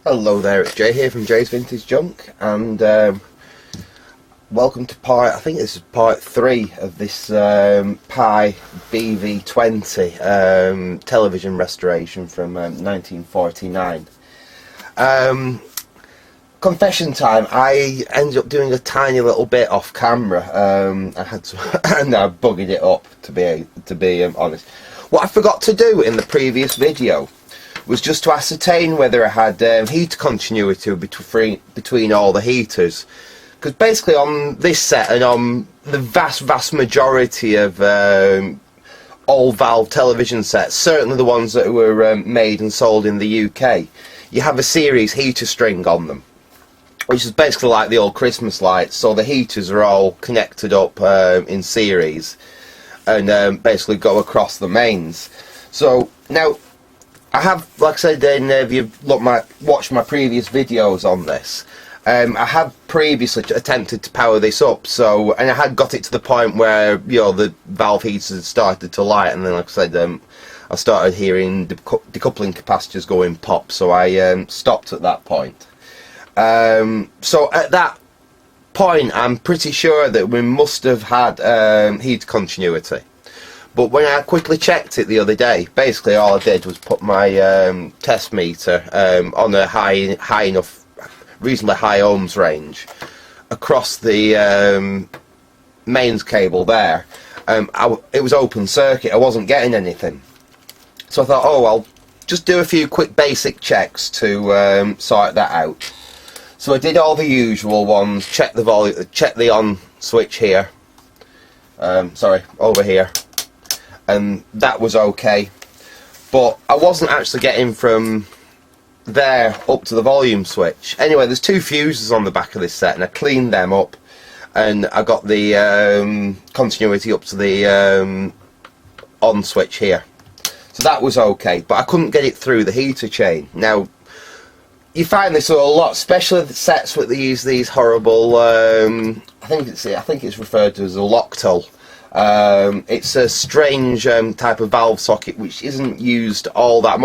Hello there, it's Jay here from Jay's Vintage Junk, and welcome to I think this is part 3 of this PYE BV20 television restoration from 1949. Confession time, I ended up doing a tiny little bit off camera. I had to, and I buggered it up, to be honest. What I forgot to do in the previous video was just to ascertain whether I had heat continuity between all the heaters, because basically on this set and on the vast majority of all valve television sets, certainly the ones that were made and sold in the UK, you have a series heater string on them, which is basically like the old Christmas lights. So the heaters are all connected up in series and basically go across the mains. So now I have, like I said, if you've watched my previous videos on this, I have previously attempted to power this up, and I had got it to the point where, you know, the valve heaters had started to light, and then, like I said, I started hearing decoupling capacitors going pop, so I stopped at that point. So at that point, I'm pretty sure that we must have had heat continuity. But when I quickly checked it the other day, basically all I did was put my test meter on a high enough, reasonably high ohms range across the mains cable there. It was open circuit, I wasn't getting anything. So I thought, oh, I'll just do a few quick basic checks to sort that out. So I did all the usual ones, check the volume, check the on switch here, sorry, over here. And that was okay, but I wasn't actually getting from there up to the volume switch. Anyway, there's 2 fuses on the back of this set, and I cleaned them up, and I got the continuity up to the on switch here, so that was okay, but I couldn't get it through the heater chain. Now, you find this a lot, especially the sets where they use these horrible I think it's referred to as a Loctol. It's a strange type of valve socket which isn't used all that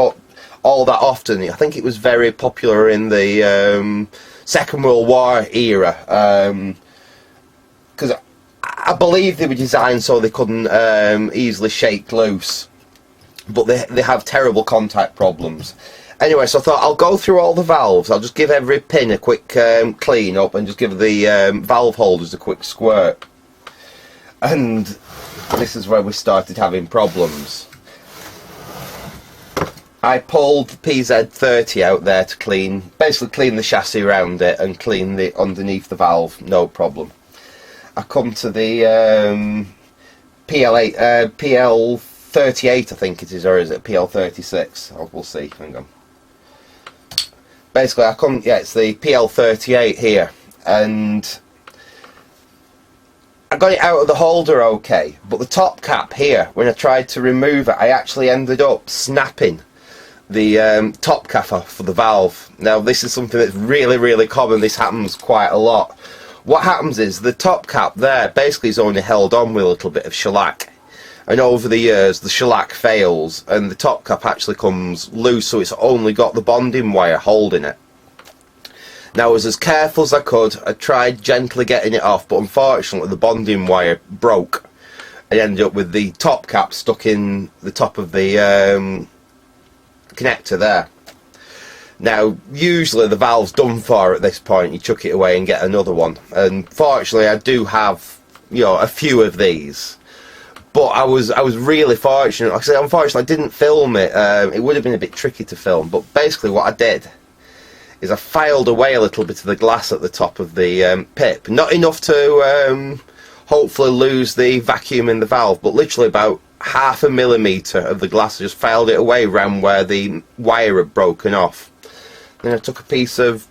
often. I think it was very popular in the Second World War era, because I believe they were designed so they couldn't easily shake loose, but they have terrible contact problems. Anyway, so I thought I'll go through all the valves. I'll just give every pin a quick clean up and just give the valve holders a quick squirt. And this is where we started having problems. I pulled the PZ30 out there to basically clean the chassis around it and clean the underneath the valve, no problem. I come to the PL38, I think it is, or is it PL36? Oh, we'll see, hang on. Basically, it's the PL38 here, and I got it out of the holder okay, but the top cap here, when I tried to remove it, I actually ended up snapping the top cap off for the valve. Now, this is something that's really common. This happens quite a lot. What happens is the top cap there basically is only held on with a little bit of shellac, and over the years the shellac fails and the top cap actually comes loose, so it's only got the bonding wire holding it. Now, I was as careful as I could. I tried gently getting it off, but unfortunately the bonding wire broke. I ended up with the top cap stuck in the top of the connector there. Now, usually the valve's done for at this point. You chuck it away and get another one. And fortunately, I do have, you know, a few of these. But I was really fortunate. Like I said, unfortunately, I didn't film it. It would have been a bit tricky to film. But basically, what I did is I filed away a little bit of the glass at the top of the pip. Not enough to hopefully lose the vacuum in the valve, but literally about ½ millimetre of the glass. I just filed it away round where the wire had broken off. Then I took a piece of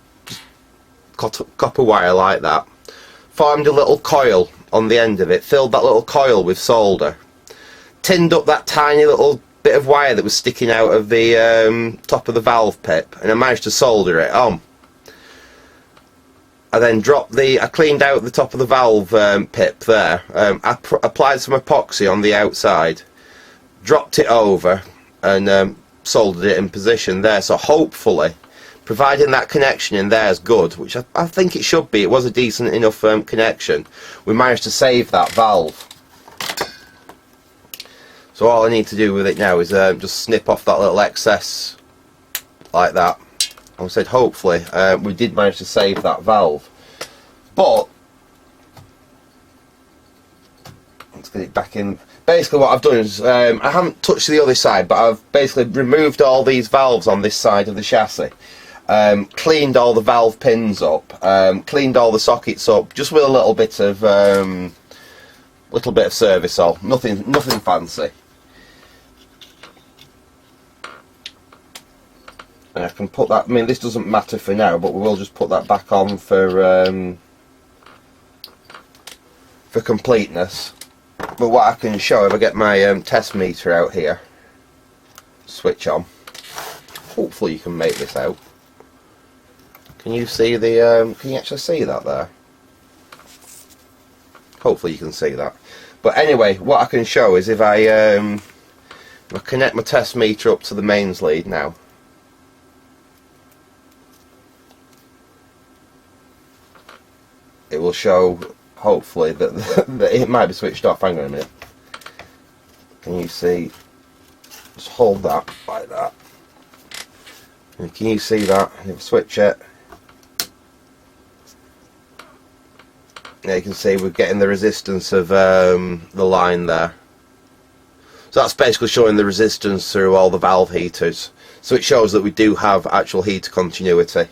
copper wire like that, formed a little coil on the end of it, filled that little coil with solder, tinned up that tiny little bit of wire that was sticking out of the top of the valve pip, and I managed to solder it on. I then I cleaned out the top of the valve pip there. I applied some epoxy on the outside, dropped it over, and soldered it in position there. So hopefully providing that connection in there is good, which I think it should be. It was a decent enough connection. We managed to save that valve. So all I need to do with it now is just snip off that little excess like that. I said hopefully we did manage to save that valve. But let's get it back in. Basically what I've done is I haven't touched the other side, but I've basically removed all these valves on this side of the chassis. Cleaned all the valve pins up, cleaned all the sockets up, just with a little bit of service all. Nothing fancy. And I can put that. I mean, this doesn't matter for now, but we will just put that back on for completeness. But what I can show, if I get my test meter out here, switch on. Hopefully you can make this out. Can you see the? Can you actually see that there? Hopefully you can see that. But anyway, what I can show is if I connect my test meter up to the mains lead now. It will show, hopefully, that it might be switched off. Hang on a minute. Can you see? Just hold that like that. And can you see that? If I switch it, now you can see we're getting the resistance of the line there. So that's basically showing the resistance through all the valve heaters. So it shows that we do have actual heater continuity.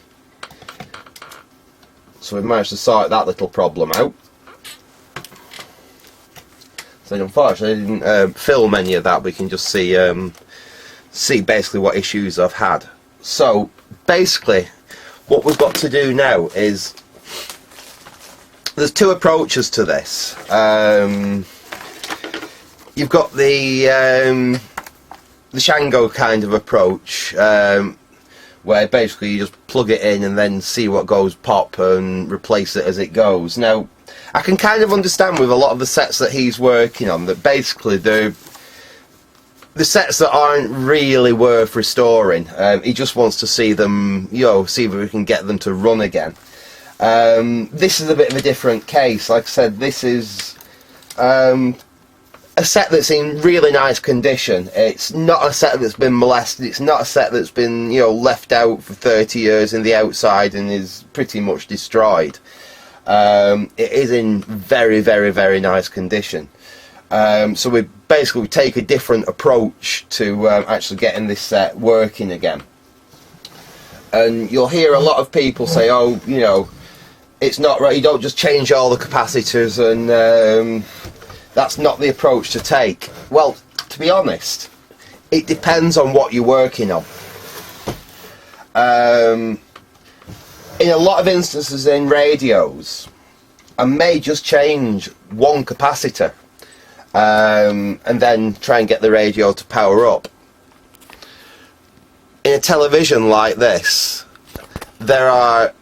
So we've managed to sort that little problem out. So unfortunately I didn't film any of that, but you can just see basically what issues I've had. So basically what we've got to do now is, there's two approaches to this. You've got the Shango kind of approach, where basically you just plug it in and then see what goes pop and replace it as it goes. Now, I can kind of understand with a lot of the sets that he's working on that basically the sets that aren't really worth restoring, he just wants to see them, you know, see if we can get them to run again. This is a bit of a different case. Like I said, this is a set that's in really nice condition. It's not a set that's been molested. It's not a set that's been, you know, left out for 30 years in the outside and is pretty much destroyed. It is in very, very, very nice condition. So we basically take a different approach to actually getting this set working again. And you'll hear a lot of people say, oh, you know, it's not right, you don't just change all the capacitors, and that's not the approach to take. Well, to be honest, it depends on what you're working on. In a lot of instances in radios, I may just change one capacitor and then try and get the radio to power up. In a television like this, there are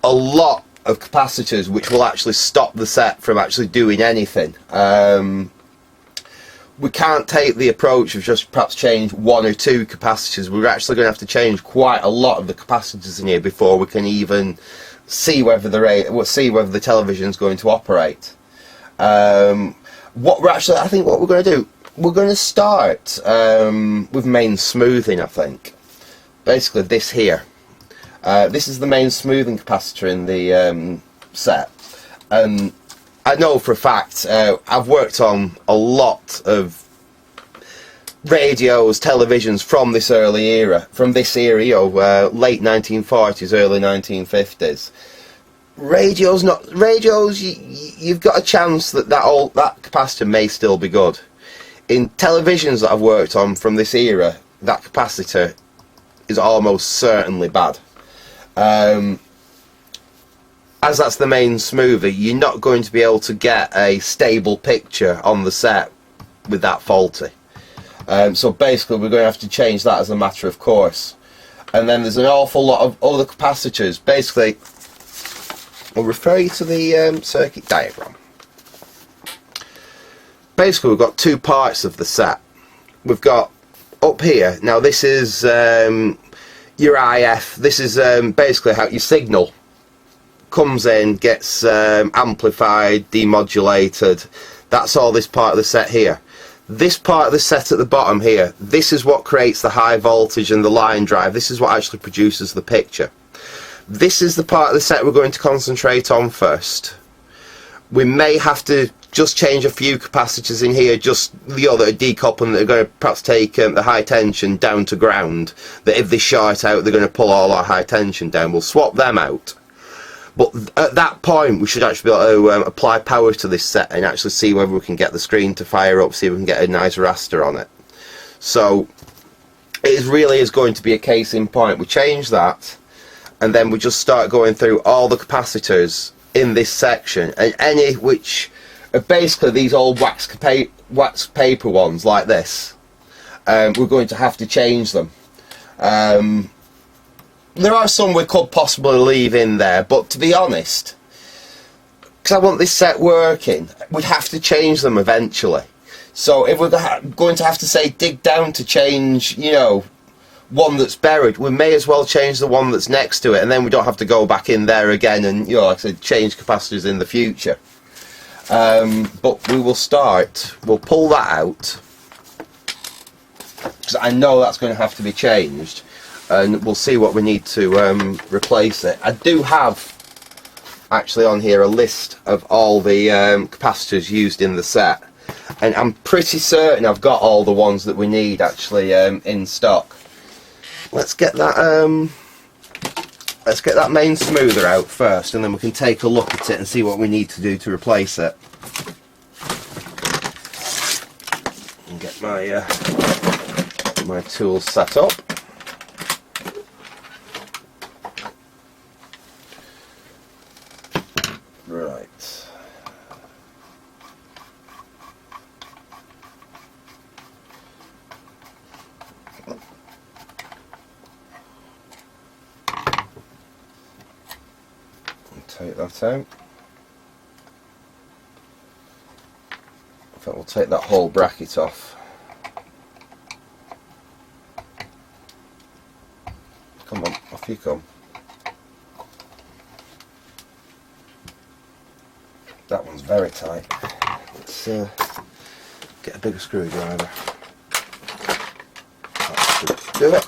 a lot of capacitors which will actually stop the set from actually doing anything. We can't take the approach of just perhaps change one or two capacitors. We're actually going to have to change quite a lot of the capacitors in here before we can even see whether the television is going to operate. What we're going to do, we're going to start with main smoothing. I think basically this here. This is the main smoothing capacitor in the set, and I know for a fact, I've worked on a lot of radios, televisions from this early era, late 1940s, early 1950s. Radios, you've got a chance that that capacitor may still be good. In televisions that I've worked on from this era, that capacitor is almost certainly bad. As that's the main smoother, you're not going to be able to get a stable picture on the set with that faulty. So basically we're going to have to change that as a matter of course. And then there's an awful lot of other capacitors. Basically, I'll refer you to the circuit diagram. Basically we've got two parts of the set. We've got up here, now this is your IF. This is basically how your signal comes in, gets amplified, demodulated. That's all this part of the set here. This part of the set at the bottom here, this is what creates the high voltage and the line drive. This is what actually produces the picture. This is the part of the set we're going to concentrate on first. We may have to just change a few capacitors in here, just the other decoupling, that are going to perhaps take the high tension down to ground, that if they short out they're going to pull all our high tension down. We'll swap them out. But at that point we should actually be able to apply power to this set and actually see whether we can get the screen to fire up, see if we can get a nice raster on it. So it really is going to be a case in point. We change that and then we just start going through all the capacitors in this section, and any which are basically these old wax paper ones like this, we're going to have to change them. There are some we could possibly leave in there, but to be honest, because I want this set working, we'd have to change them eventually. So if we're going to have to, say, dig down to change, you know, one that's buried, we may as well change the one that's next to it, and then we don't have to go back in there again and, you know, like I said, change capacitors in the future. But we will start, we'll pull that out, because I know that's going to have to be changed, and we'll see what we need to replace it. I do have actually on here a list of all the capacitors used in the set, and I'm pretty certain I've got all the ones that we need actually in stock. Let's get that main smoother out first, and then we can take a look at it and see what we need to do to replace it. And get my my tools set up. Right. Take that out. In fact, we'll take that whole bracket off. Come on, off you come. That one's very tight. Let's get a bigger screwdriver. That should do it.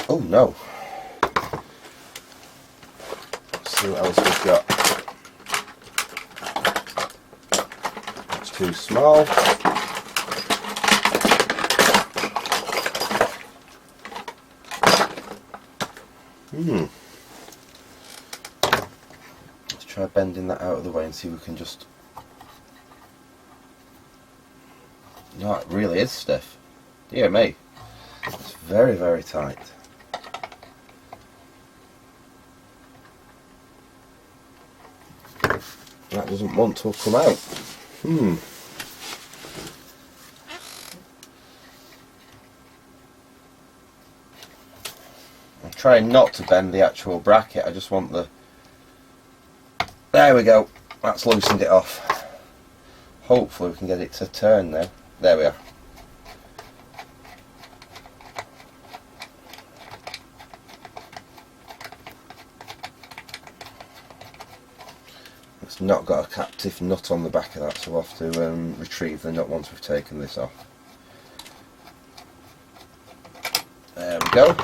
Oh no. Let's see what else we've got. It's too small. Let's try bending that out of the way and see if we can just... No, it really is stiff. Dear me. It's very, very tight. That doesn't want to come out. I'm trying not to bend the actual bracket, I just want the... There we go, that's loosened it off. Hopefully we can get it to turn now. There we are. It's not got a captive nut on the back of that, so we'll have to retrieve the nut once we've taken this off. There we go.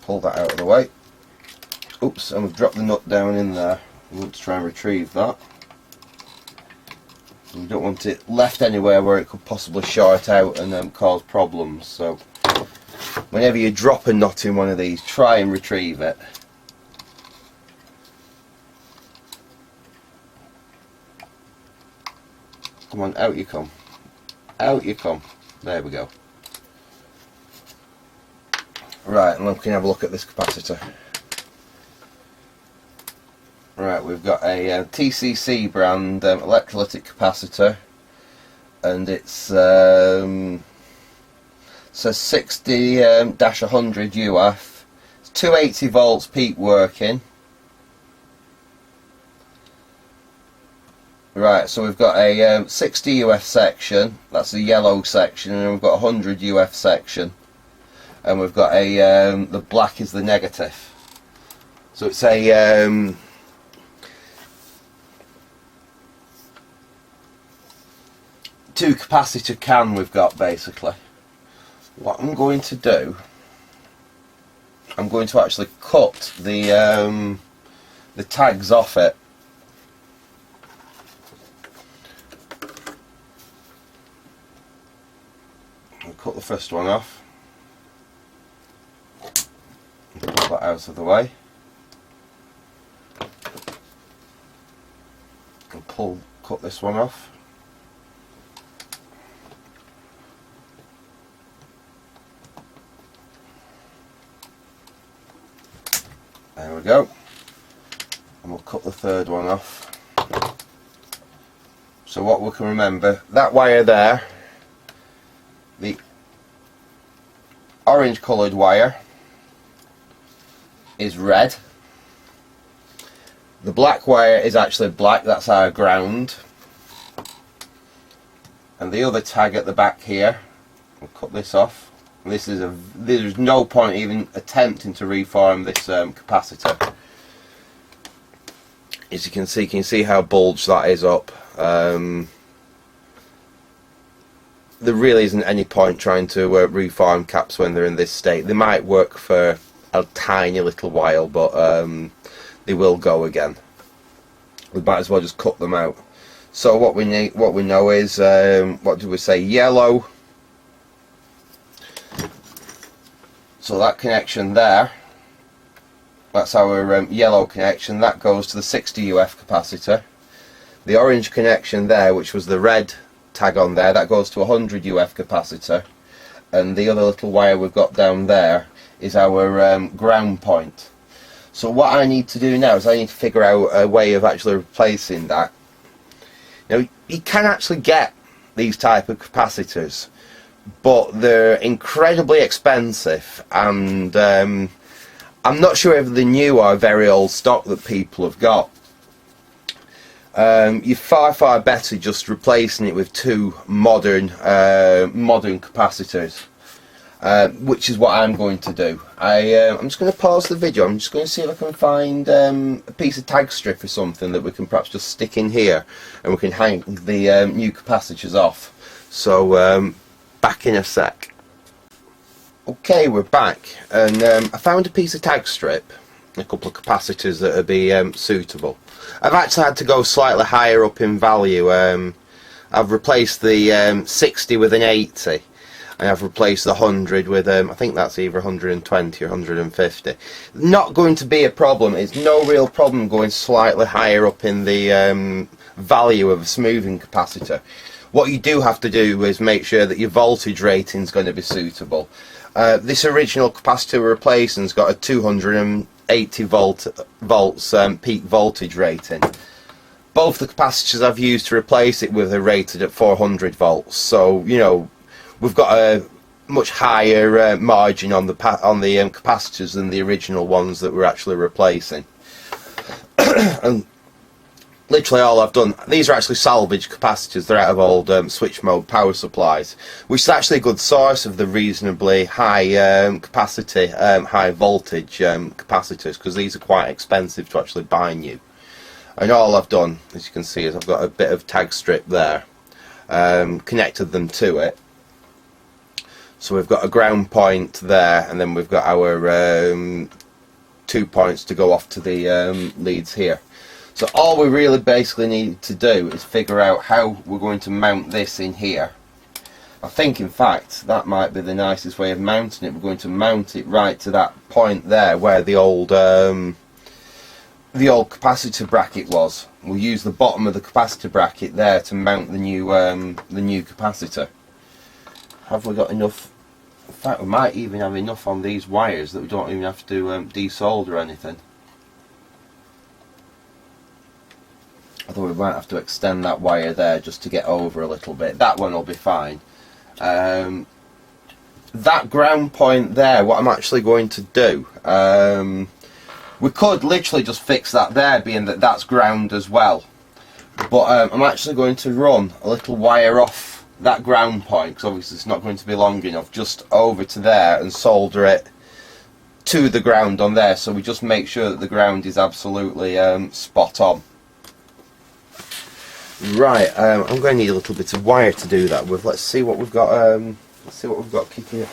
Pull that out of the way. Oops, and we've dropped the nut down in there. We want to try and retrieve that. We don't want it left anywhere where it could possibly short out and cause problems. So whenever you drop a nut in one of these, try and retrieve it. Come on, out you come. Out you come. There we go. Right, and we can have a look at this capacitor. Right, we've got a TCC brand electrolytic capacitor, and it's says 60-100 UF. It's 280 volts peak working. Right, so we've got a 60 UF section, that's the yellow section, and we've got a 100 UF section, and we've got a the black is the negative. So it's a two capacitor can we've got basically. What I'm going to do, I'm going to actually cut the tags off it. I'll cut the first one off. Pull that out of the way. And cut this one off. There we go. And we'll cut the third one off. So what we can remember, that wire there, the orange coloured wire is red. The black wire is actually black, that's our ground. And the other tag at the back here, we'll cut this off. There's no point even attempting to reform this capacitor. As you can see how bulged that is up. There really isn't any point trying to reform caps when they're in this state. They might work for a tiny little while, but they will go again. We might as well just cut them out. So what we know is, what do we say, yellow. So that connection there, that's our yellow connection, that goes to the 60 UF capacitor. The orange connection there, which was the red tag on there, that goes to a 100 UF capacitor. And the other little wire we've got down there is our ground point. So what I need to do now is I need to figure out a way of actually replacing that. Now, you can actually get these type of capacitors, but they're incredibly expensive, and I'm not sure if they're new or very old stock that people have got. You're far better just replacing it with two modern capacitors, which is what I'm going to do. I'm just going to pause the video. I'm just going to see if I can find a piece of tag strip or something that we can perhaps just stick in here, and we can hang the new capacitors off. So back in a sec. Okay, we're back, and I found a piece of tag strip, a couple of capacitors that would be suitable. I've actually had to go slightly higher up in value. I've replaced the 60 with an 80, and I've replaced the 100 with I think that's either 120 or 150. Not going to be a problem. It's no real problem going slightly higher up in the value of a smoothing capacitor. What you do have to do is make sure that your voltage rating is going to be suitable. This original capacitor we're replacing's got a 280 volts peak voltage rating. Both the capacitors I've used to replace it with are rated at 400 volts. So you know we've got a much higher margin on the capacitors than the original ones that we're actually replacing. And literally all I've done, these are actually salvage capacitors, they're out of old switch mode power supplies, which is actually a good source of the reasonably high capacity, high voltage capacitors, because these are quite expensive to actually buy new. And all I've done, as you can see, is I've got a bit of tag strip there, connected them to it. So we've got a ground point there, and then we've got our 2 points to go off to the leads here. So all we really basically need to do is figure out how we're going to mount this in here. I think in fact that might be the nicest way of mounting it. We're going to mount it right to that point there where the old capacitor bracket was. We'll use the bottom of the capacitor bracket there to mount the new capacitor. Have we got enough? In fact, we might even have enough on these wires that we don't even have to desolder anything. Although we might have to extend that wire there just to get over a little bit. That one will be fine. That ground point there, what I'm actually going to do, we could literally just fix that there, being that that's ground as well. But I'm actually going to run a little wire off that ground point, because obviously it's not going to be long enough, just over to there and solder it to the ground on there, so we just make sure that the ground is absolutely spot on. Right, I'm going to need a little bit of wire to do that with. Let's see what we've got. Let's see what we've got kicking.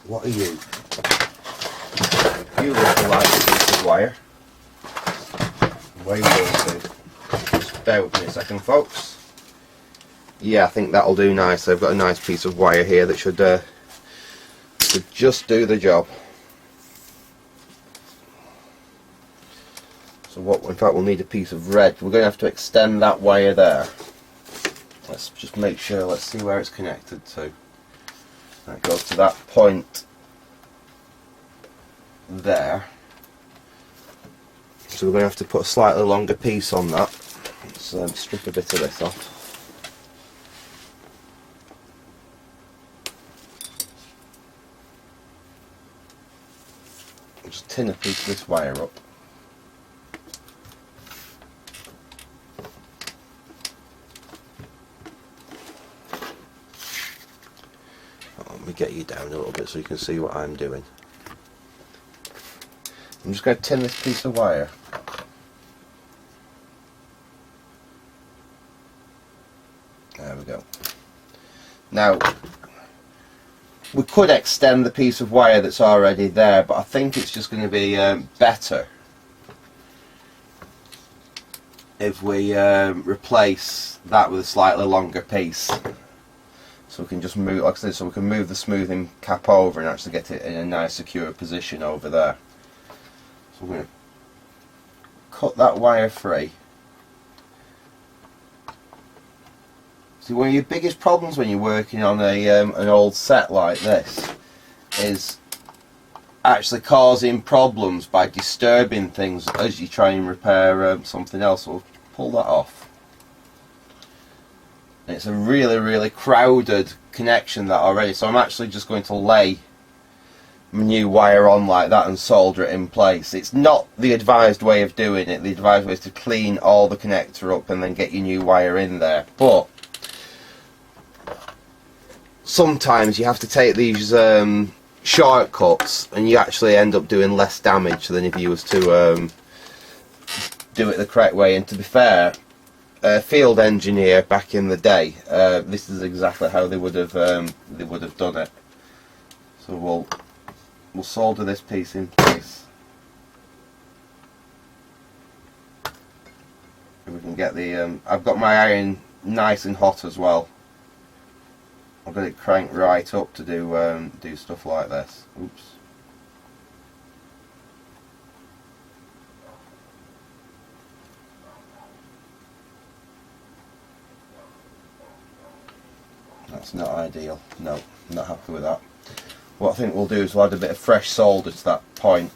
What are you? You look like a piece of wire. Where you going to? Just bear with me a second, folks. Yeah, I think that'll do nicely. I've got a nice piece of wire here that should just do the job. So what? In fact, we'll need a piece of red. We're going to have to extend that wire there. Let's just make sure. Let's see where it's connected to. That goes to that point there. So we're going to have to put a slightly longer piece on that. Let's strip a bit of this off. Just tin a piece of this wire up. Let me get you down a little bit so you can see what I'm doing. I'm just going to tin this piece of wire. There we go. Now, we could extend the piece of wire that's already there, but I think it's just going to be better if we replace that with a slightly longer piece. So we can just move, like I said, so we can move the smoothing cap over and actually get it in a nice secure position over there. So we're going to cut that wire free. See, one of your biggest problems when you're working on an old set like this is actually causing problems by disturbing things as you try and repair something else. So we'll pull that off. And it's a really crowded connection that already, so I'm actually just going to lay my new wire on like that and solder it in place. It's not the advised way of doing it. The advised way is to clean all the connector up and then get your new wire in there. But sometimes you have to take these shortcuts and you actually end up doing less damage than if you was to do it the correct way. And to be fair, a field engineer back in the day, this is exactly how they would have done it. So we'll solder this piece in place. And we can get the I've got my iron nice and hot as well. I've got it cranked right up to do stuff like this. Oops. That's not ideal. No, I'm not happy with that. What I think we'll do is we'll add a bit of fresh solder to that point.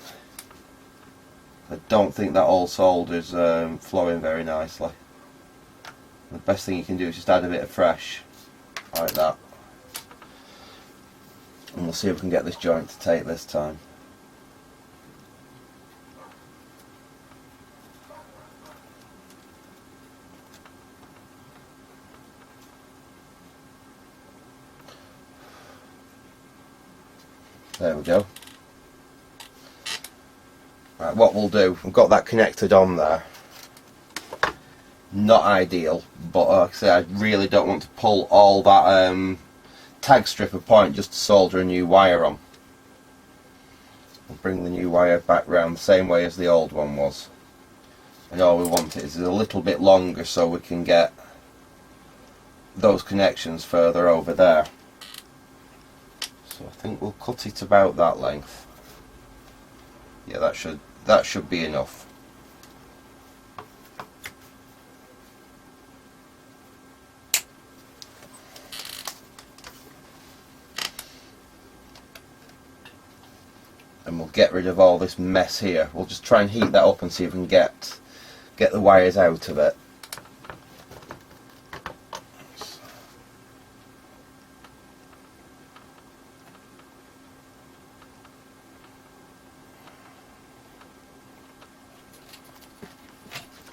I don't think that old solder's flowing very nicely. The best thing you can do is just add a bit of fresh, like that. And we'll see if we can get this joint to take this time. There we go. Right, what we'll do, we've got that connected on there. Not ideal, but like I say, I really don't want to pull all that tag strip apart just to solder a new wire on. We'll bring the new wire back round the same way as the old one was. And all we want is a little bit longer so we can get those connections further over there. So I think we'll cut it about that length. Yeah, that should be enough. And we'll get rid of all this mess here. We'll just try and heat that up and see if we can get the wires out of it.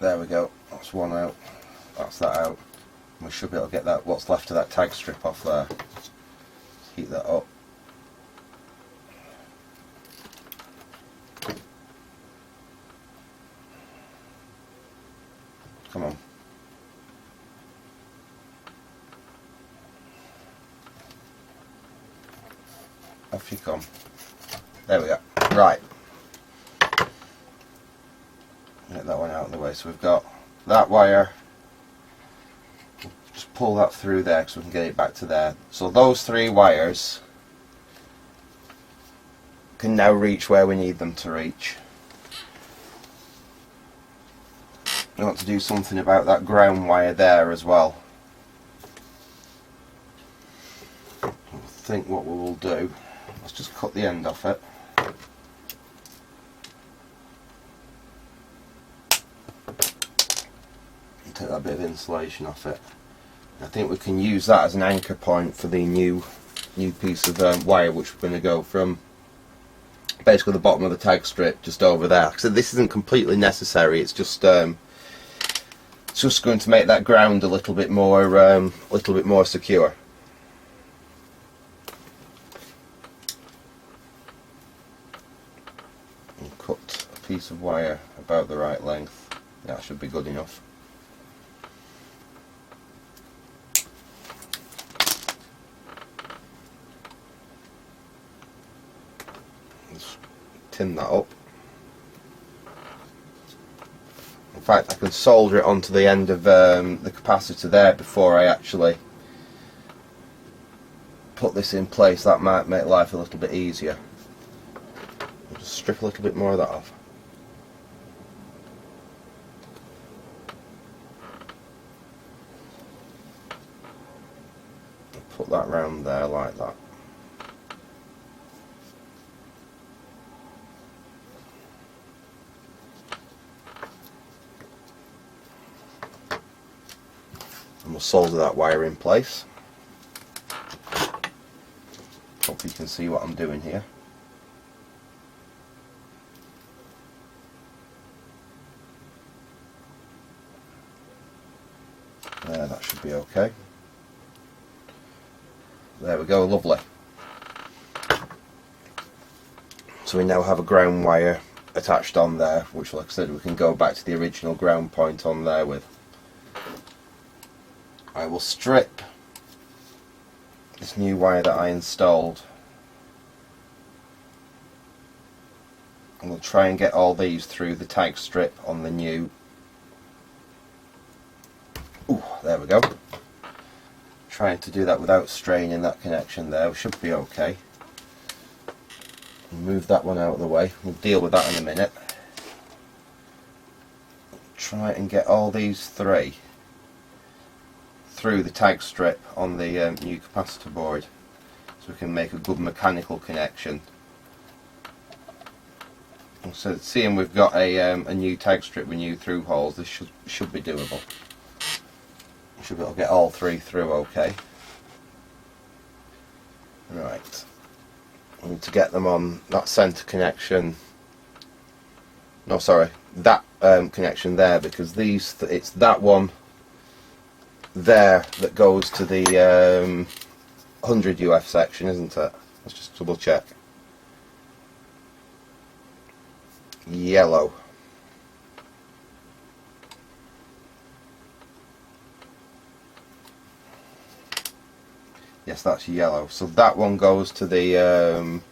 There we go, that's one out. that's that out. We should be able to get that, what's left of that tag strip off there. Heat that up. Come on. Off you come. There we go. Right. Get that one out of the way. So we've got that wire. Just pull that through there so we can get it back to there. So those 3 wires can now reach where we need them to reach. We want to do something about that ground wire there as well. I think what we will do, let's just cut the end off it. And take that bit of insulation off it. I think we can use that as an anchor point for the new piece of wire, which we're going to go from basically the bottom of the tag strip just over there. So this isn't completely necessary. It's just going to make that ground a little bit more secure. And cut a piece of wire about the right length. That should be good enough. Just tin that up. In fact, I can solder it onto the end of the capacitor there before I actually put this in place. That might make life a little bit easier. I'll just strip a little bit more of that off. Put that round there like that. And we'll solder that wire in place. Hope you can see what I'm doing here. There, that should be okay. There we go, lovely. So we now have a ground wire attached on there, which, like I said, we can go back to the original ground point on there with. I will strip this new wire that I installed, and we'll try and get all these through the tag strip on the new. Ooh, there we go. Trying to do that without straining that connection there. We should be okay. Move that one out of the way. We'll deal with that in a minute. Try and get all these 3 through the tag strip on the new capacitor board, so we can make a good mechanical connection. And so, seeing we've got a new tag strip with new through holes, this should be doable. We should be able to get all 3 through okay. Right. We need to get them on that centre connection. No, sorry, that connection there, because these it's that one there that goes to the 100 UF section, isn't it? Let's just double check. Yellow. Yes, that's yellow. So that one goes to the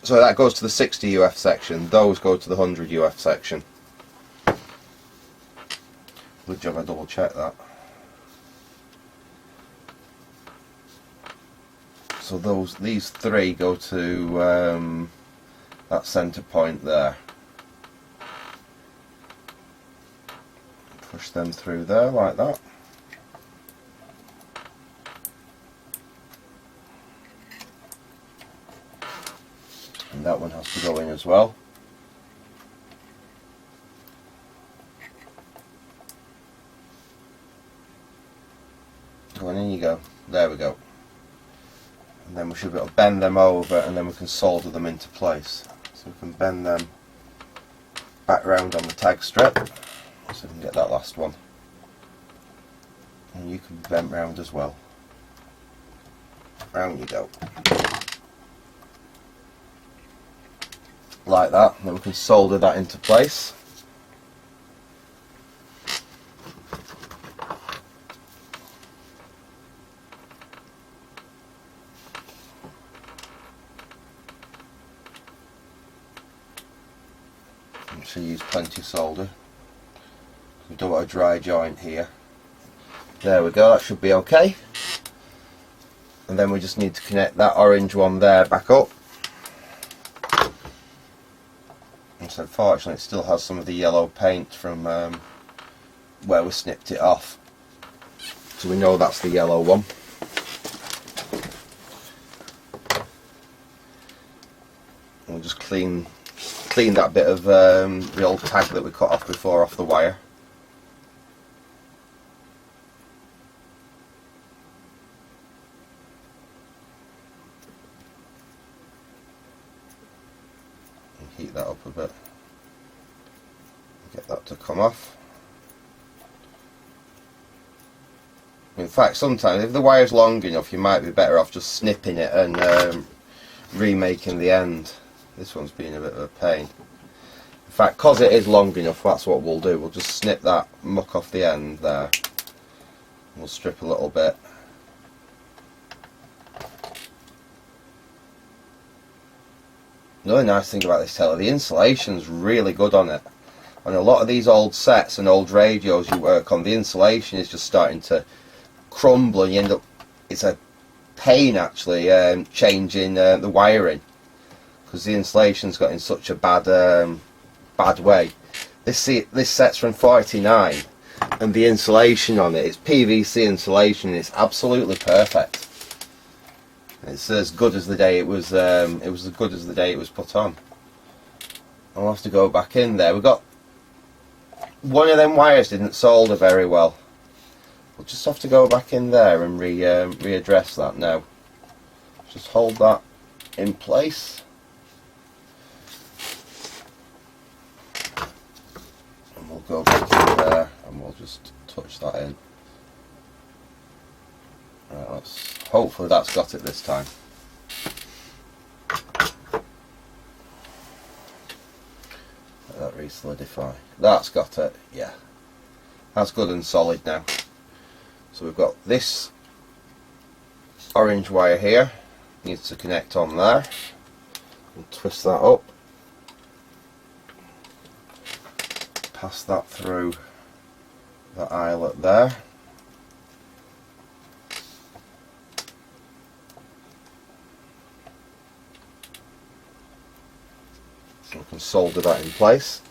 so that goes to the 60 UF section. Those go to the 100 UF section. Good job I double checked that. So these 3 go to that centre point there. Push them through there like that. And that one has to go in as well. Go on, in you go. There we go. And then we should be able to bend them over, and then we can solder them into place. So we can bend them back round on the tag strip. So we can get that last one. And you can bend round as well. Round you go. Like that. And then we can solder that into place. So use plenty of solder. We don't want a dry joint here. There we go, that should be okay. And then we just need to connect that orange one there back up. And so unfortunately it still has some of the yellow paint from where we snipped it off. So we know that's the yellow one. And we'll just clean that bit of the old tag that we cut off before off the wire. And heat that up a bit. Get that to come off. In fact, sometimes if the wire's long enough, you might be better off just snipping it and remaking the end. This one's been a bit of a pain. In fact, because it is long enough, that's what we'll do. We'll just snip that muck off the end there. We'll strip a little bit. The other nice thing about this teller, the insulation's really good on it. On a lot of these old sets and old radios you work on, the insulation is just starting to crumble and you end up, it's a pain actually changing the wiring, because the insulation's got in such a bad way. This set's from 49 and the insulation on it, it's PVC insulation, it's absolutely perfect. It's as good as the day it was as good as the day it was put on. I'll have to go back in there. We've got one of them wires didn't solder very well. We'll just have to go back in there and readdress that now. Just hold that in place. And we'll go back in there and we'll just touch that in. Right, hopefully that's got it this time. Let that re-solidify. That's got it, yeah. That's good and solid now. So we've got this orange wire here, needs to connect on there. And twist that up. Pass that through the eyelet there. We can solder that in place.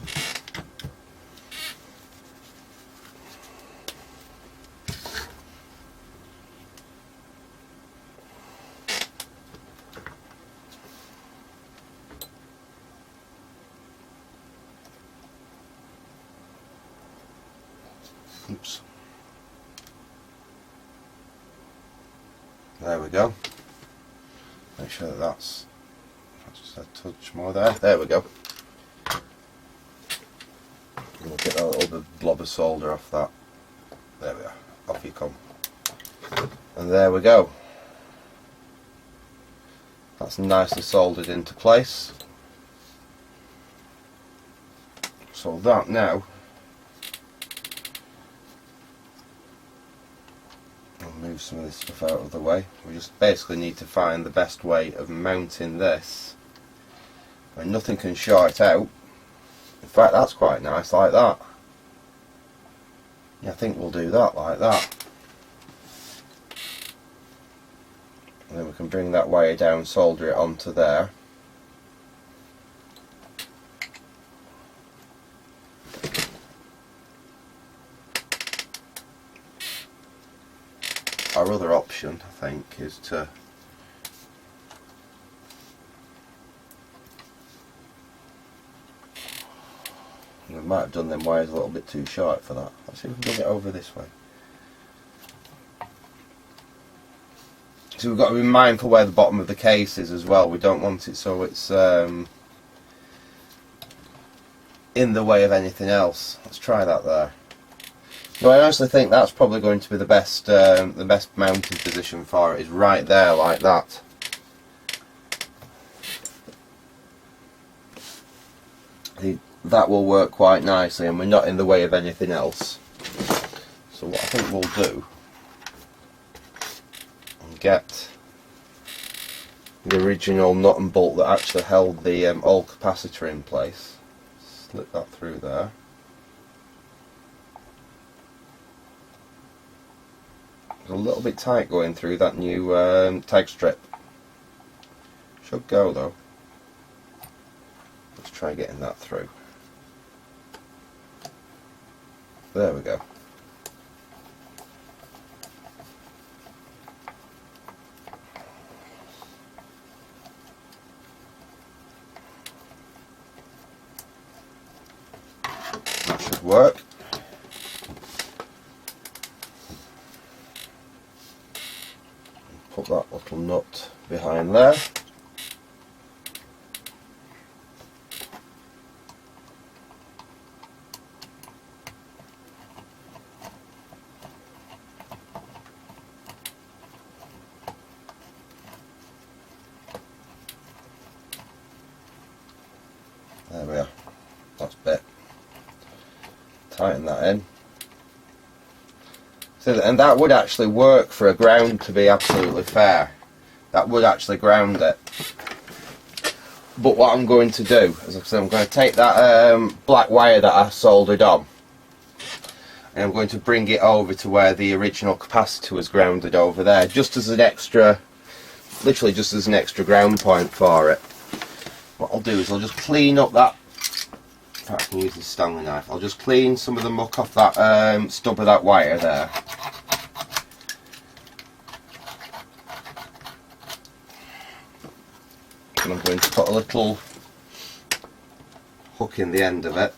Oops. There we go. Make sure that that's just a touch more there. There we go. And we'll get that little blob of solder off that. There we are. Off you come. And there we go. That's nicely soldered into place. So that now, I'll move some of this stuff out of the way. We just basically need to find the best way of mounting this where nothing can short out. In fact, that's quite nice, like that. Yeah, I think we'll do that like that. And then we can bring that wire down, solder it onto there. Our other option, I think, is to we might have done them wires a little bit too short for that. Let's see if we can bring it over this way. So we've got to be mindful where the bottom of the case is as well. We don't want it so it's in the way of anything else. Let's try that there. No, I honestly think that's probably going to be the best mounting position for it, is right there like that. That will work quite nicely, and we're not in the way of anything else. So what I think we'll do, is get the original nut and bolt that actually held the old capacitor in place. Slip that through there. It's a little bit tight going through that new tag strip. Should go though. Let's try getting that through. There we go. That should work. Put that little nut behind there. There we are. That's bit. Tighten that in. So, and that would actually work for a ground, to be absolutely fair. That would actually ground it. But what I'm going to do, as I said, I'm going to take that black wire that I soldered on, and I'm going to bring it over to where the original capacitor was grounded over there, just as an extra, literally just as an extra ground point for it. What I'll do is I'll just clean up that, if I can use this Stanley knife, I'll just clean some of the muck off that stub of that wire there. And I'm going to put a little hook in the end of it,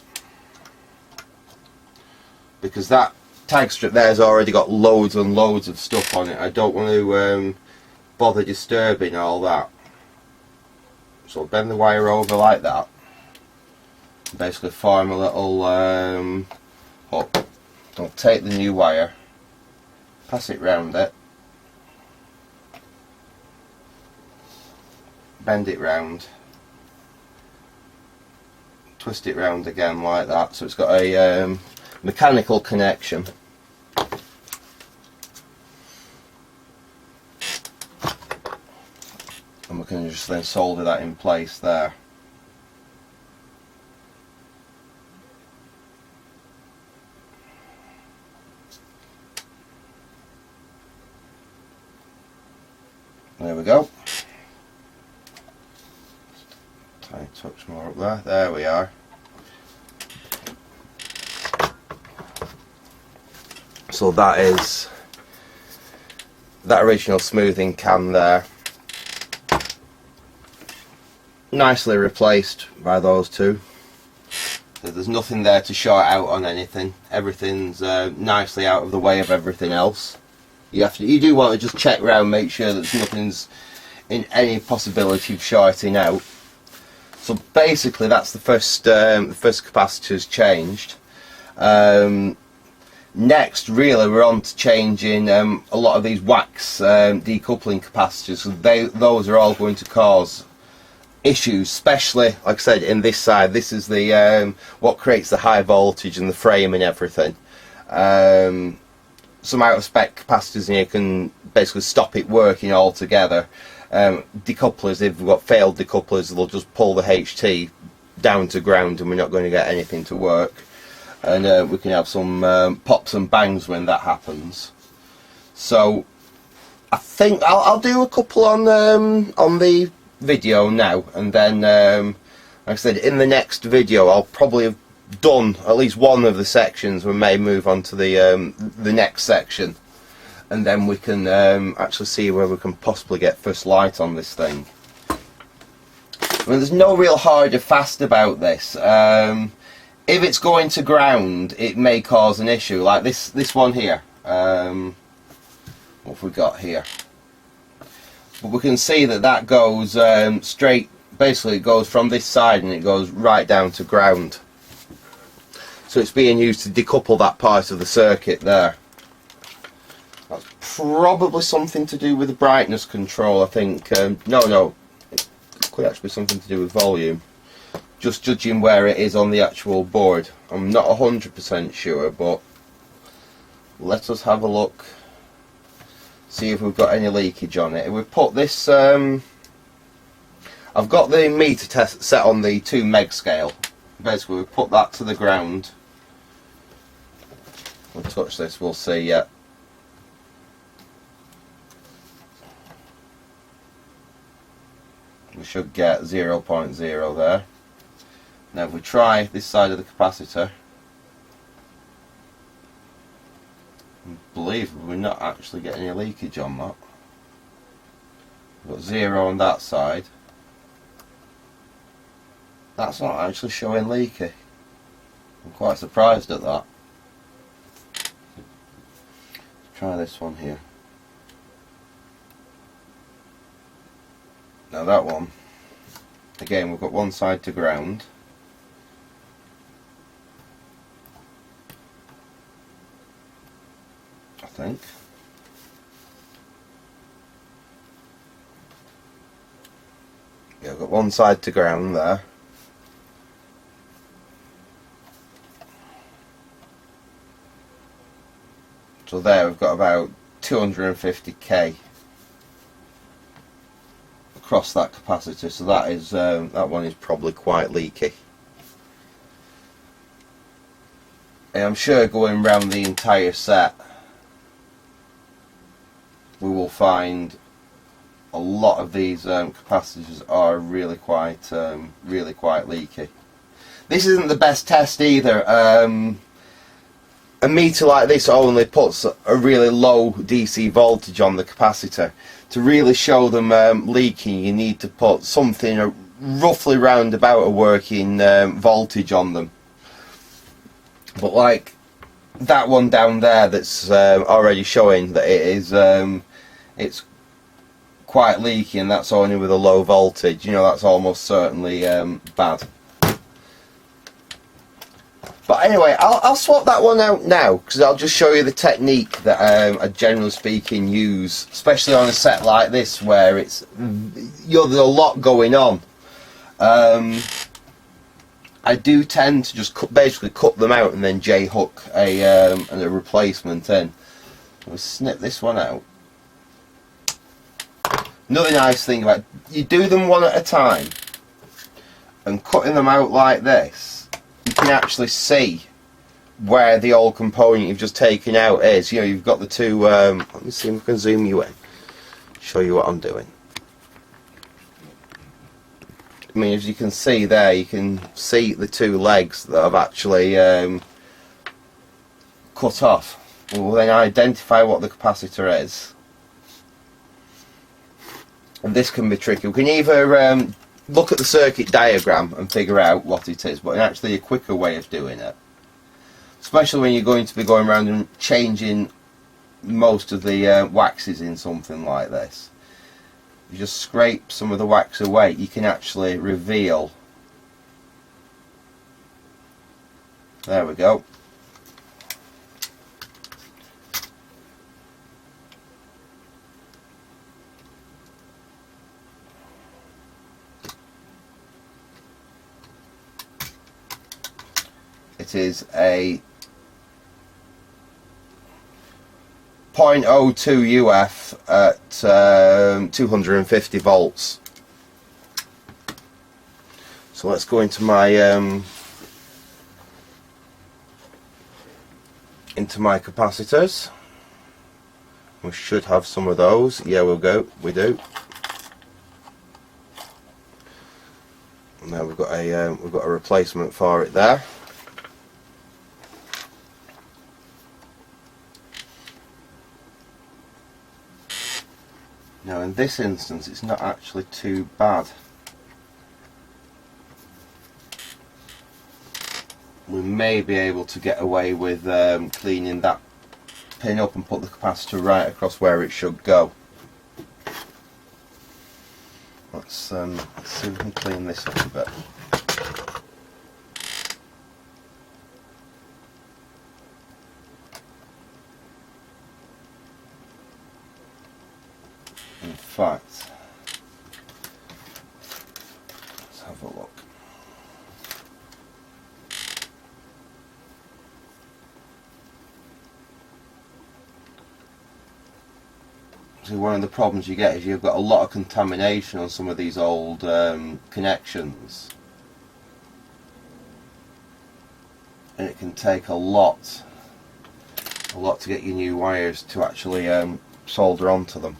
because that tag strip there has already got loads and loads of stuff on it. I don't want to bother disturbing all that. So I'll bend the wire over like that, basically form a little hook. I'll take the new wire, pass it round it, bend it round, twist it round again like that, so it's got a mechanical connection. And we can just then solder that in place there. There we go. Tiny touch more up there. There we are. So that is that original smoothing cam there, nicely replaced by those two. So there's nothing there to short out on anything. Everything's nicely out of the way of everything else. You do want to just check around, make sure that nothing's in any possibility of shorting out. So basically that's the first capacitors changed. Next, really, we're on to changing a lot of these wax decoupling capacitors. So those are all going to cause issues, especially, like I said, in this side. This is the what creates the high voltage and the frame and everything. Some out of spec capacitors in here can basically stop it working altogether. Decouplers, if we've got failed decouplers, they'll just pull the HT down to ground and we're not going to get anything to work. And we can have some pops and bangs when that happens. So I think I'll do a couple on the video now, and then like I said, in the next video I'll probably have done at least one of the sections. We may move on to the next section, and then we can actually see where we can possibly get first light on this thing. I mean, there's no real hard or fast about this. If it's going to ground, it may cause an issue, like this one here. What have we got here? But we can see that goes straight, basically it goes from this side and it goes right down to ground. So it's being used to decouple that part of the circuit there. That's probably something to do with the brightness control, I think. No, it could actually be something to do with volume. Just judging where it is on the actual board. I'm not 100% sure, but let us have a look. See if we've got any leakage on it. If we put this, I've got the meter test set on the 2 meg scale. Basically, we put that to the ground. We'll touch this, we'll see. Yeah. We should get 0.0 there. Now if we try this side of the capacitor, I believe we're not actually getting any leakage on that. We've got 0 on that side. That's not actually showing leaky. I'm quite surprised at that. Let's try this one here. Now that one, again, we've got one side to ground. I think. Yeah, we've got one side to ground there. So there we've got about 250k across that capacitor, so that is that one is probably quite leaky. And I'm sure going around the entire set we will find a lot of these capacitors are really quite leaky. This isn't the best test either. A meter like this only puts a really low DC voltage on the capacitor. To really show them leaking, you need to put something roughly round about a working voltage on them. But like that one down there, that's already showing that it is it's quite leaky, and that's only with a low voltage. You know, that's almost certainly bad. But anyway, I'll swap that one out now, because I'll just show you the technique that I generally speaking use, especially on a set like this where it's there's a lot going on. I do tend to just basically cut them out and then J-hook a replacement in. We'll snip this one out. Another nice thing about you do them one at a time, and cutting them out like this, you can actually see where the old component you've just taken out is. You know, you've got the two. Let me see if I can zoom you in, show you what I'm doing. I mean, as you can see there, you can see the 2 legs that I've actually cut off. We'll then identify what the capacitor is. And this can be tricky. We can either look at the circuit diagram and figure out what it is, but actually a quicker way of doing it, especially when you're going to be going around and changing most of the waxes in something like this. If you just scrape some of the wax away, you can actually reveal. There we go. It is a 0.02 UF at 250 volts. So let's go into my capacitors. We should have some of those. Yeah, we do. And now we've got a replacement for it there. Now in this instance it's not actually too bad. We may be able to get away with cleaning that pin up and put the capacitor right across where it should go. Let's see if we can clean this up a bit. In fact, let's have a look. See, one of the problems you get is you've got a lot of contamination on some of these old connections, and it can take a lot to get your new wires to actually solder onto them.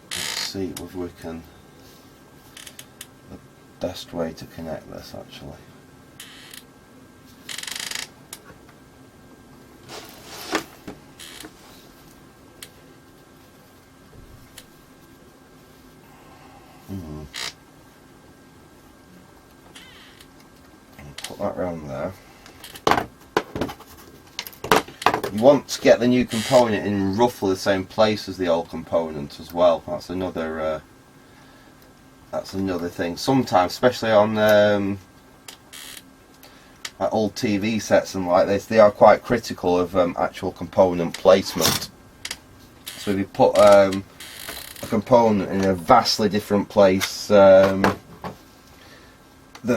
Let's see if we can, the best way to connect this actually. Put that round there. You want to get the new component in roughly the same place as the old component as well. That's another thing. Sometimes, especially on like old TV sets and like this, they are quite critical of actual component placement. So if you put a component in a vastly different place than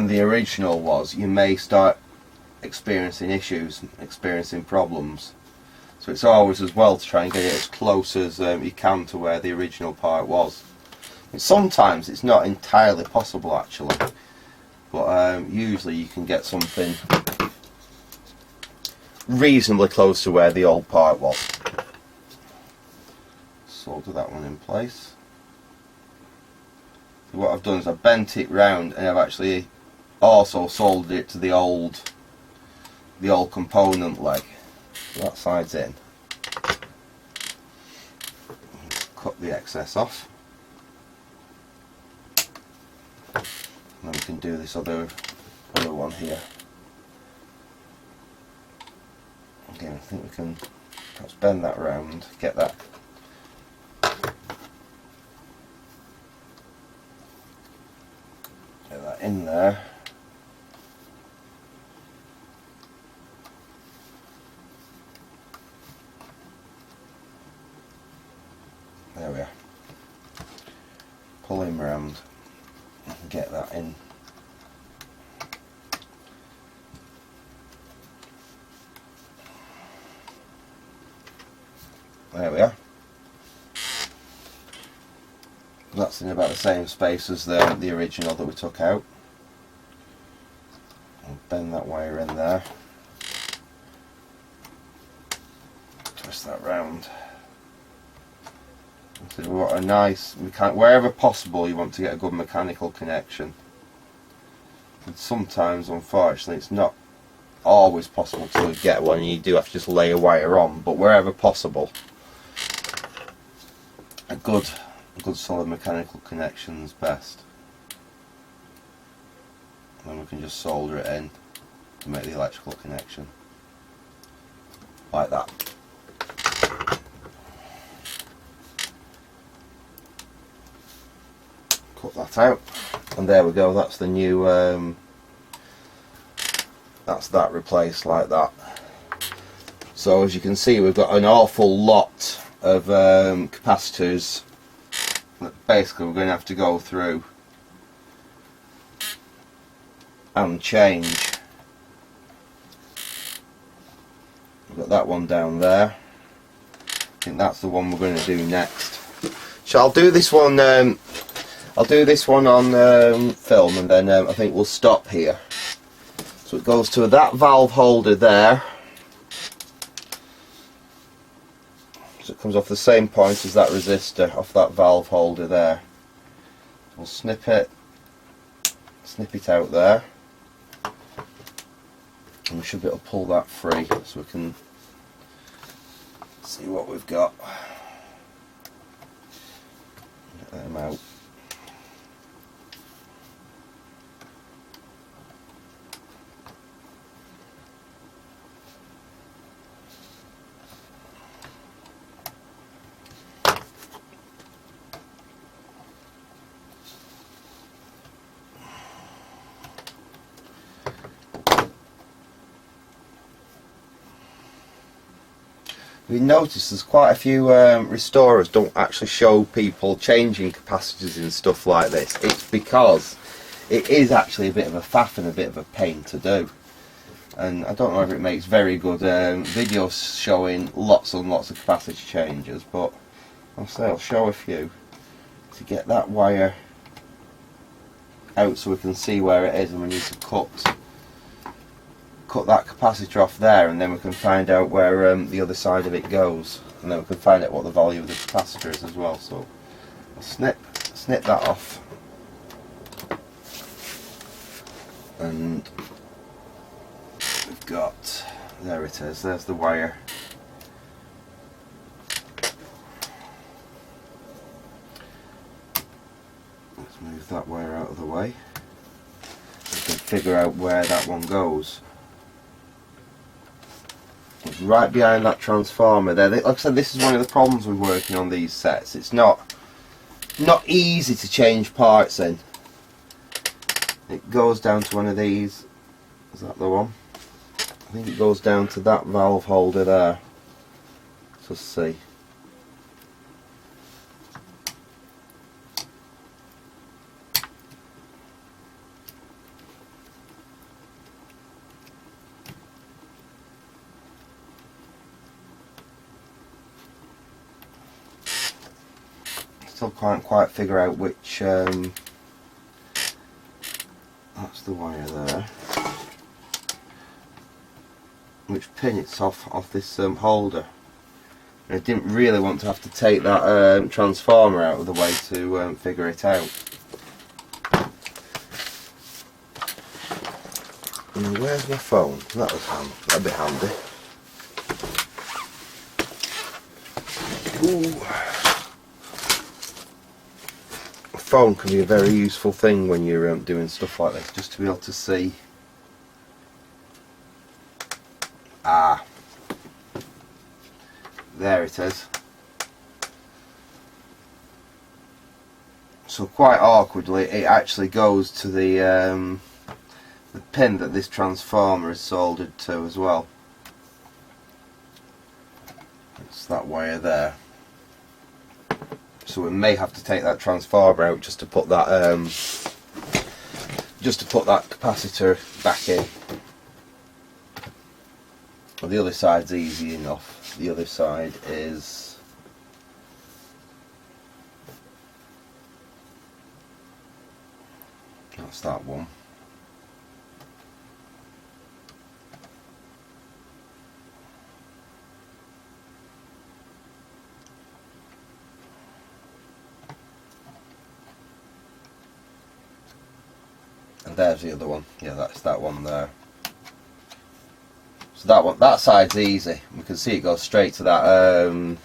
the original was, you may start experiencing issues, experiencing problems. So it's always as well to try and get it as close as you can to where the original part was. And sometimes it's not entirely possible actually, but usually you can get something reasonably close to where the old part was. Solder that one in place. So what I've done is I've bent it round and I've actually also soldered it to the old component leg. So that side's in. Cut the excess off. And then we can do this other one here. Again, I think we can perhaps bend that round, get that in there. There we are. Pull him round and get that in. There we are. That's in about the same space as the original that we took out. I'll bend that wire in there. Twist that round. So what a nice wherever possible you want to get a good mechanical connection. And sometimes, unfortunately, it's not always possible to get one. You do have to just lay a wire on, but wherever possible, a good solid mechanical connection is best. And then we can just solder it in to make the electrical connection like that. Cut that out, and there we go. That's the new that's that replaced like that. So as you can see, we've got an awful lot of capacitors that basically we're going to have to go through and change. We've got that one down there. I think that's the one we're going to do next. So I'll do this one on film, and then I think we'll stop here. So it goes to that valve holder there. So it comes off the same point as that resistor, off that valve holder there. We'll snip it out there, and we should be able to pull that free so we can see what we've got. Get them out. We notice there's quite a few restorers don't actually show people changing capacitors and stuff like this. It's because it is actually a bit of a faff and a bit of a pain to do. And I don't know if it makes very good videos showing lots and lots of capacitor changes, but I'll show a few to get that wire out so we can see where it is, and we need to cut that capacitor off there, and then we can find out where the other side of it goes, and then we can find out what the value of the capacitor is as well. So I'll snip that off, and we've got, there it is, there's the wire. Let's move that wire out of the way. We can figure out where that one goes. It's right behind that transformer there. Like I said, this is one of the problems with working on these sets. It's not easy to change parts in. It goes down to one of these. Is that the one? I think it goes down to that valve holder there. Let's see. Still can't quite figure out which, that's the wire there, which pin it's off this holder. And I didn't really want to have to take that transformer out of the way to figure it out. And where's my phone? That'd be handy. Ooh. Phone can be a very useful thing when you're doing stuff like this, just to be able to see. There it is. So quite awkwardly, it actually goes to the pin that this transformer is soldered to as well. It's that wire there. So we may have to take that transformer out just to put that capacitor back in. Well, the other side's easy enough. The other side is that's that one. And there's the other one. Yeah, that's that one there. So that side's easy. We can see it goes straight to that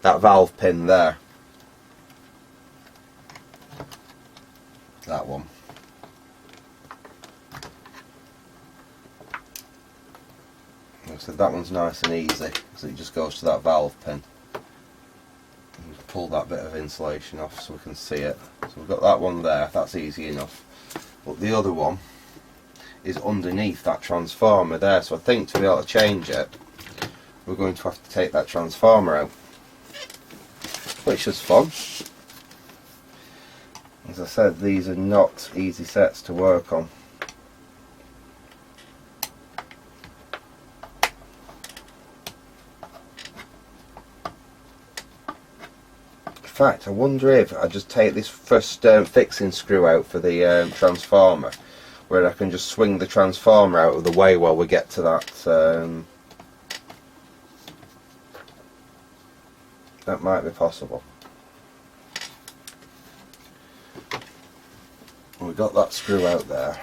that valve pin there. That one. So that one's nice and easy, so it just goes to that valve pin. And pull that bit of insulation off so we can see it. So we've got that one there. That's easy enough. But the other one is underneath that transformer there, so I think to be able to change it we're going to have to take that transformer out, which is fun. As I said, these are not easy sets to work on. In fact, I wonder if I just take this first fixing screw out for the transformer, where I can just swing the transformer out of the way while we get to that. That might be possible. We got that screw out there.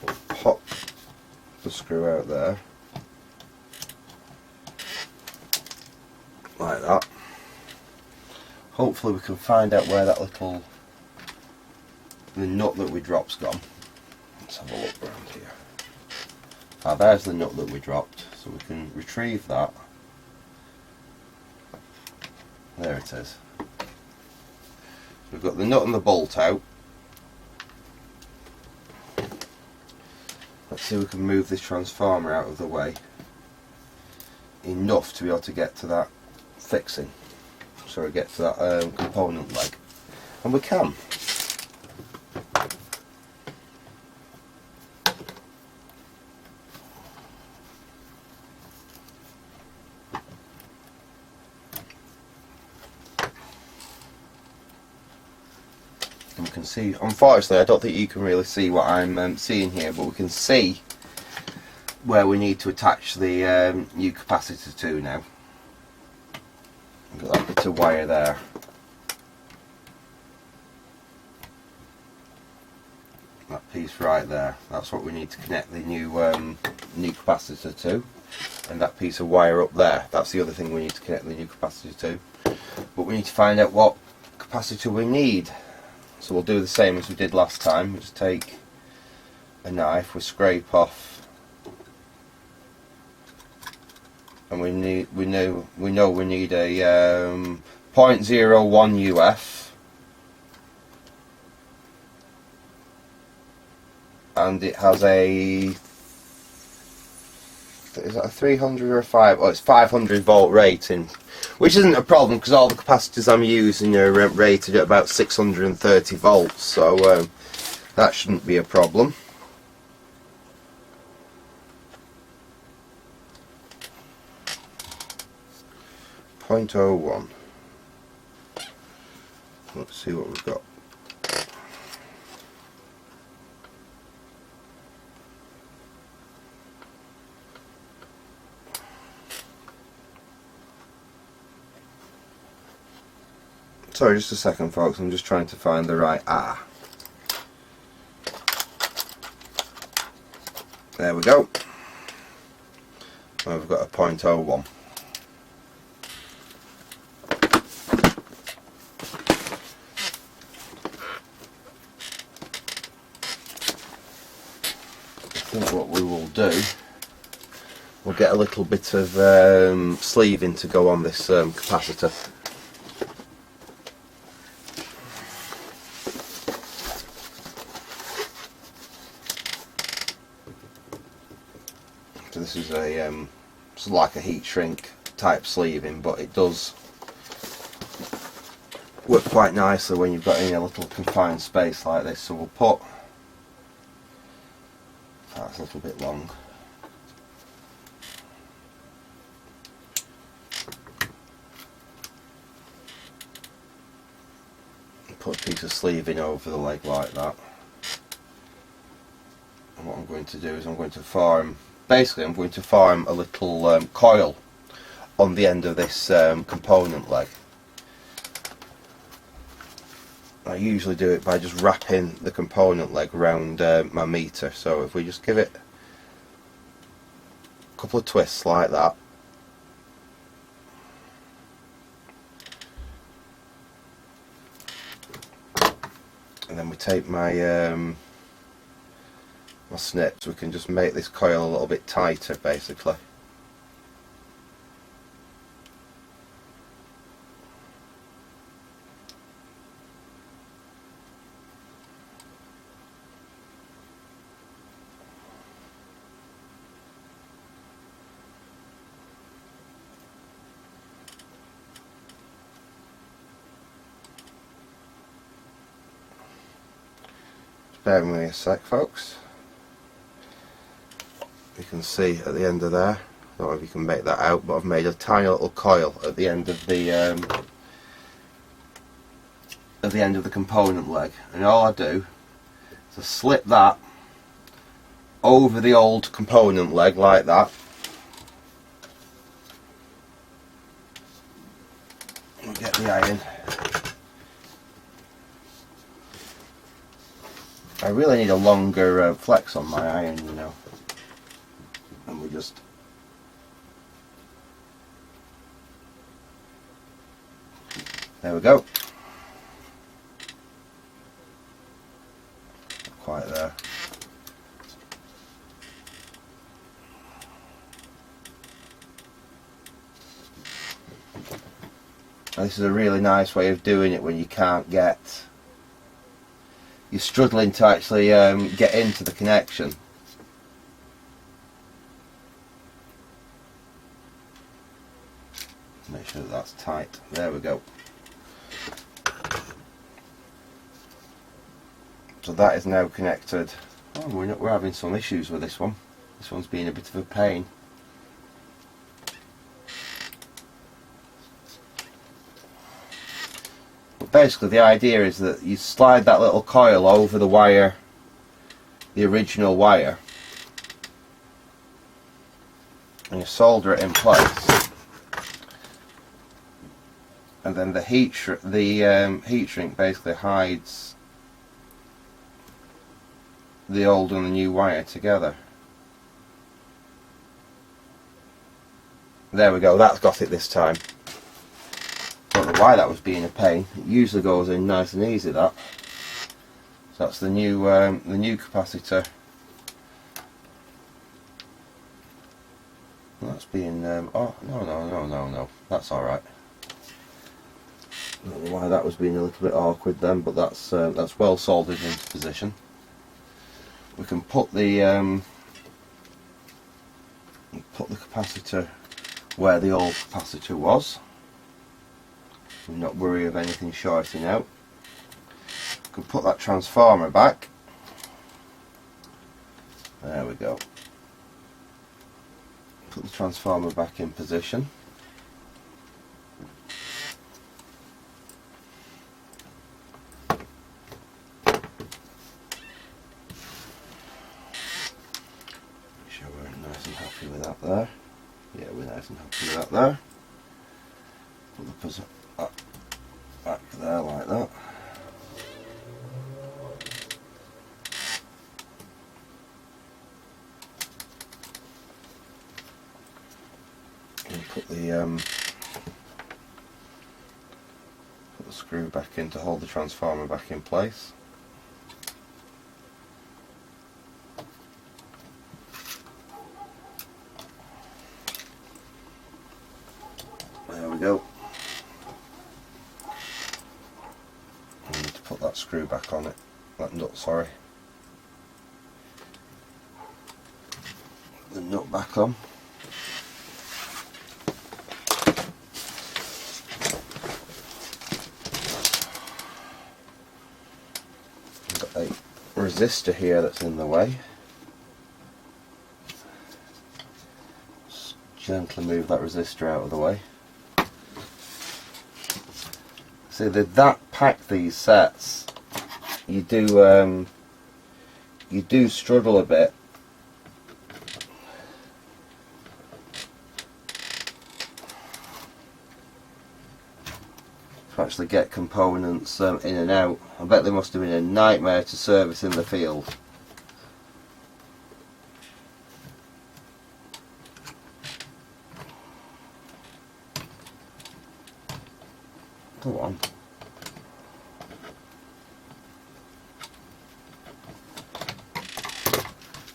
We'll pop the screw out there, like that. Hopefully we can find out where that the nut that we drop's gone. Let's have a look around here. Ah, there's the nut that we dropped, so we can retrieve that. There it is. We've got the nut and the bolt out. Let's see if we can move this transformer out of the way. enough to be able to get to that fixing, so we get to that component leg, and we can. And we can see, unfortunately I don't think you can really see what I'm seeing here, but we can see where we need to attach the new capacitor to now. Got that bit of wire there. That piece right there, that's what we need to connect the new capacitor to. And that piece of wire up there, that's the other thing we need to connect the new capacitor to. But we need to find out what capacitor we need. So we'll do the same as we did last time. We just take a knife, we scrape off, and we know we need a 0.01 UF, and it has a, is that a 300 or a 5? Oh, it's 500 volt rating, which isn't a problem because all the capacitors I'm using are rated at about 630 volts, so that shouldn't be a problem. .01. Let's see what we've got. Sorry, just a second folks, I'm just trying to find the right R. There we go. I've got a 0.01. I think what we will do, we'll get a little bit of sleeving to go on this capacitor. So this is a it's like a heat shrink type sleeving, but it does work quite nicely when you've got in a little confined space like this. So we'll put, that's a little bit long. Put a piece of sleeving over the leg like that. And what I'm going to do is I'm going to form, basically I'm going to form a little coil on the end of this component leg. I usually do it by just wrapping the component leg around my meter. So if we just give it a couple of twists like that, and then we take my my snips, we can just make this coil a little bit tighter basically. Bear with me a sec folks. You can see at the end of there, I don't know if you can make that out, but I've made a tiny little coil at the end of the component leg, and all I do is I slip that over the old component leg like that. We'll get the iron. I really need a longer flex on my iron, you know. And we just there we go. Not quite there. And this is a really nice way of doing it when you can't get, you're struggling to actually get into the connection. Make sure that that's tight. There we go. So that is now connected. Oh, we're having some issues with this one. This one's being a bit of a pain. But basically the idea is that you slide that little coil over the wire, the original wire, and you solder it in place. And then the heat shrink basically hides the old and the new wire together. There we go, that's got it this time. Don't know why that was being a pain. It usually goes in nice and easy, that. So that's the new capacitor. That's being oh no, that's all right. I don't know why that was being a little bit awkward then, but that's well soldered into position. We can put the capacitor where the old capacitor was. So not worry of anything shorting out. We can put that transformer back. There we go. Put the transformer back in position. Nice and happy with that there. Yeah, we're nice and happy with that there. Put the puzzle back there like that. And put the screw back in to hold the transformer back in place. There we go. I need to put that screw back on it. That nut, sorry. The nut back on. I've got a resistor here that's in the way. Just gently move that resistor out of the way. See, that pack these sets, you do struggle a bit to actually get components in and out. I bet they must have been a nightmare to service in the field. Go on.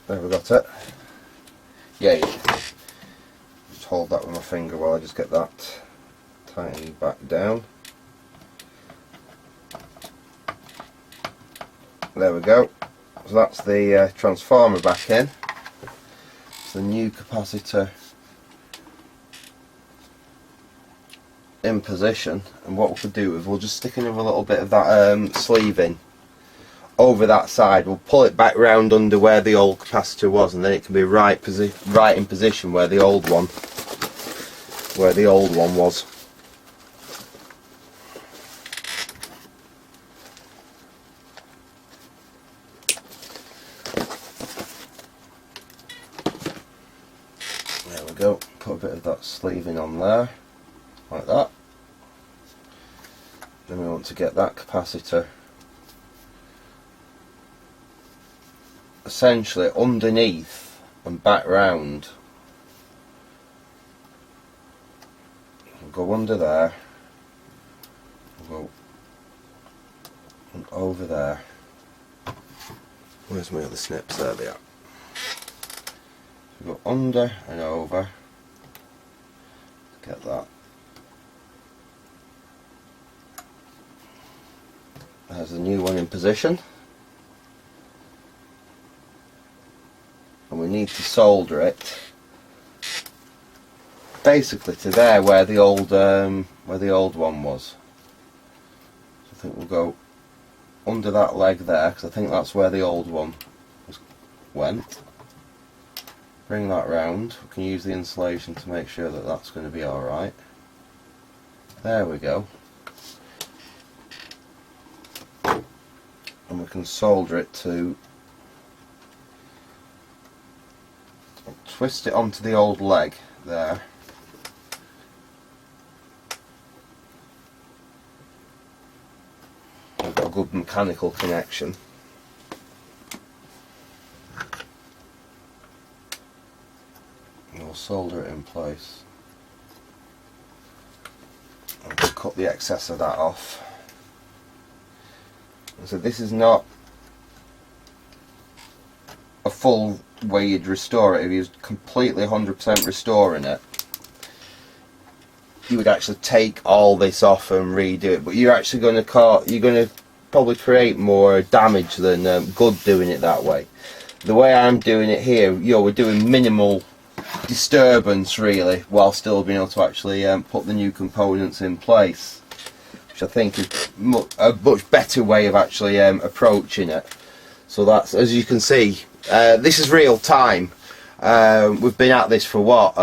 There, we got it. Yay. Just hold that with my finger while I just get that tightened back down. There we go. So that's the transformer back in. It's the new capacitor in position, and what we could do is we'll just stick in a little bit of that sleeve in over that side. We'll pull it back round under where the old capacitor was, and then it can be right in position where the old one was. There we go. Put a bit of that sleeving on there, like that. Then we want to get that capacitor essentially underneath and back round. We'll go under there, we'll go and over there. Where's my other snips? There they are. So go under and over, get that. There's the new one in position. And we need to solder it basically to there where the old one was. So I think we'll go under that leg there, because I think that's where the old one went. Bring that round. We can use the insulation to make sure that that's going to be alright. There we go. And we can solder it to twist it onto the old leg there. We've got a good mechanical connection. And we'll solder it in place. And we'll cut the excess of that off. And so this is not a full way you'd restore it. If you was completely 100% restoring it, you would actually take all this off and redo it. But you're actually going to probably create more damage than good doing it that way. The way I'm doing it here, we're doing minimal disturbance really, while still being able to actually put the new components in place, which I think is a much better way of actually approaching it. So that's, as you can see, this is real time. We've been at this for what,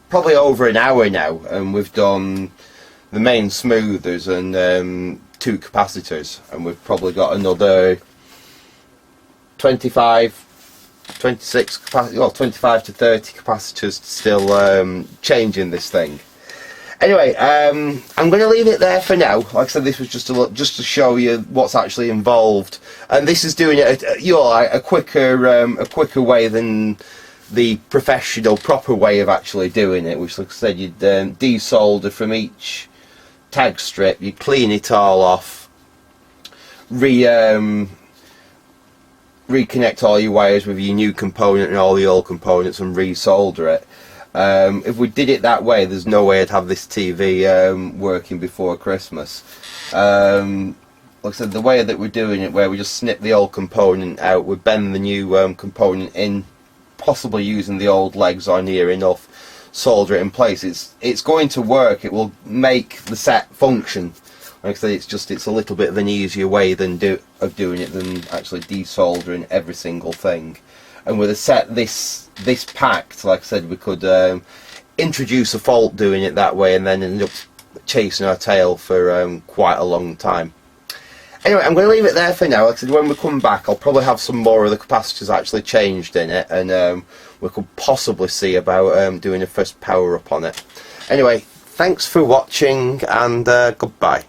probably over an hour now, and we've done the main smoothers and 2 capacitors, and we've probably got another 25 to 30 capacitors still changing this thing. Anyway, I'm going to leave it there for now. Like I said, this was just to show you what's actually involved, and this is doing it a quicker way than the professional proper way of actually doing it, which, like I said, you'd desolder from each tag strip, you clean it all off, reconnect all your wires with your new component and all the old components and resolder it. If we did it that way, there's no way I'd have this TV working before Christmas. Like I said, the way that we're doing it, where we just snip the old component out, we bend the new component in, possibly using the old legs or near enough, solder it in place, it's going to work. It will make the set function. Like I said, it's a little bit of an easier way than doing it than actually desoldering every single thing. And with a set this packed, like I said, we could introduce a fault doing it that way and then end up chasing our tail for quite a long time. Anyway, I'm going to leave it there for now. Like I said, when we come back, I'll probably have some more of the capacitors actually changed in it, and we could possibly see about doing a first power up on it. Anyway, thanks for watching, and goodbye.